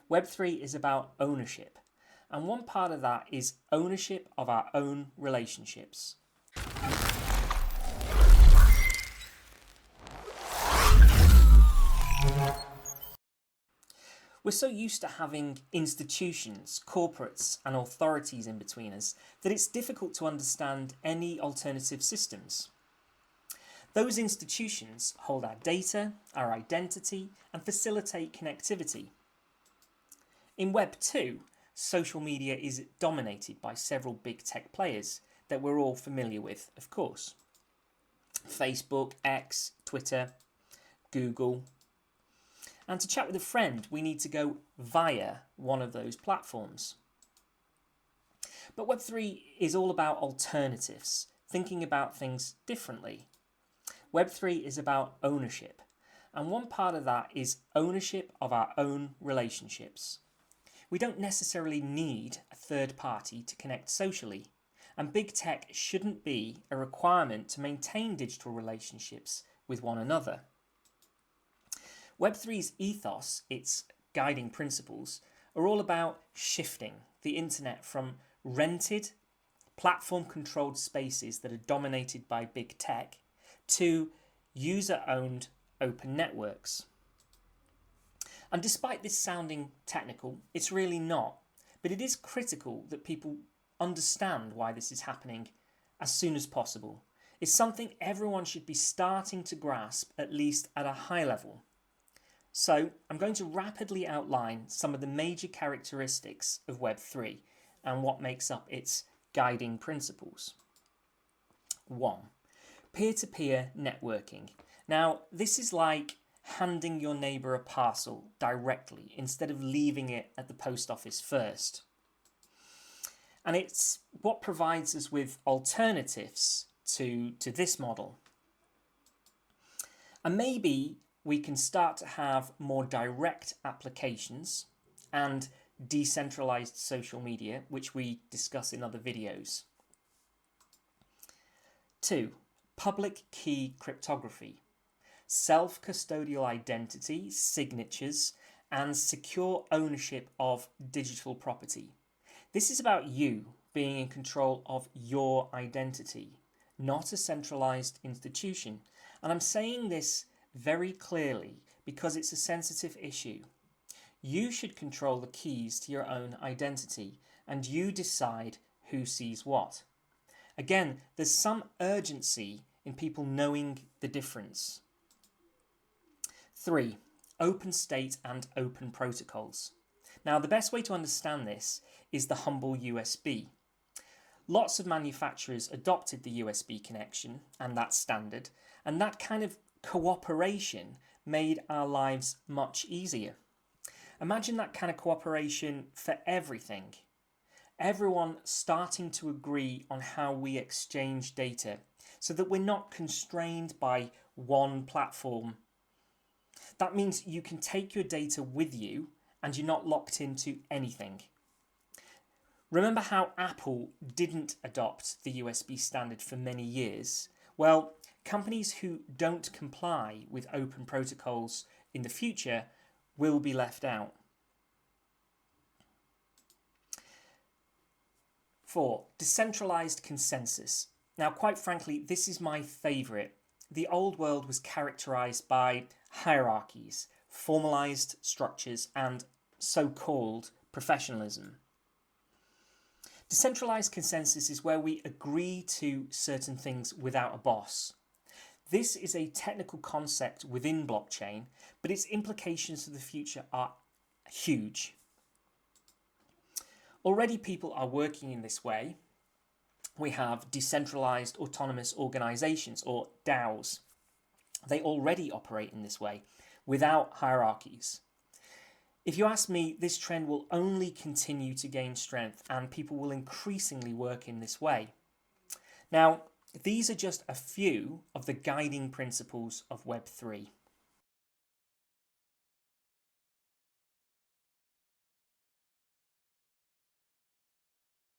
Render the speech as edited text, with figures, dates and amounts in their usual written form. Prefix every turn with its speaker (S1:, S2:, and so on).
S1: Web3 is about ownership, and one part of that is ownership of our own relationships. We're so used to having institutions, corporates, and authorities in between us that it's difficult to understand any alternative systems. Those institutions hold our data, our identity, and facilitate connectivity. In Web 2, social media is dominated by several big tech players that we're all familiar with, of course. Facebook, X, Twitter, Google. And to chat with a friend, we need to go via one of those platforms. But Web3 is all about alternatives, thinking about things differently. Web3 is about ownership, and one part of that is ownership of our own relationships. We don't necessarily need a third party to connect socially, and big tech shouldn't be a requirement to maintain digital relationships with one another. Web3's ethos, its guiding principles, are all about shifting the internet from rented, platform-controlled spaces that are dominated by big tech to user-owned open networks. And despite this sounding technical, it's really not, but it is critical that people understand why this is happening as soon as possible. It's something everyone should be starting to grasp, at least at a high level. So I'm going to rapidly outline some of the major characteristics of Web3 and what makes up its guiding principles. 1. Peer-to-peer networking. Now, this is like handing your neighbour a parcel directly instead of leaving it at the post office first. And it's what provides us with alternatives to this model. And maybe we can start to have more direct applications and decentralized social media, which we discuss in other videos. 2. Public key cryptography. Self-custodial identity, signatures, and secure ownership of digital property. This is about you being in control of your identity, not a centralized institution. And I'm saying this very clearly because it's a sensitive issue. You should control the keys to your own identity, and you decide who sees what. Again, there's some urgency in people knowing the difference. 3. Open state and open protocols. Now, the best way to understand this is the humble USB. Lots of manufacturers adopted the USB connection and that standard, and that kind of cooperation made our lives much easier. Imagine that kind of cooperation for everything. Everyone starting to agree on how we exchange data so that we're not constrained by one platform. That means you can take your data with you and you're not locked into anything. Remember how Apple didn't adopt the USB standard for many years? Well, companies who don't comply with open protocols in the future will be left out. 4. Decentralized consensus. Now, quite frankly, this is my favourite. The old world was characterized by hierarchies, formalized structures, and so-called professionalism. Decentralized consensus is where we agree to certain things without a boss. This is a technical concept within blockchain, but its implications for the future are huge. Already people are working in this way. We have decentralized autonomous organizations, or DAOs. They already operate in this way, without hierarchies. If you ask me, this trend will only continue to gain strength and people will increasingly work in this way. Now, these are just a few of the guiding principles of Web3.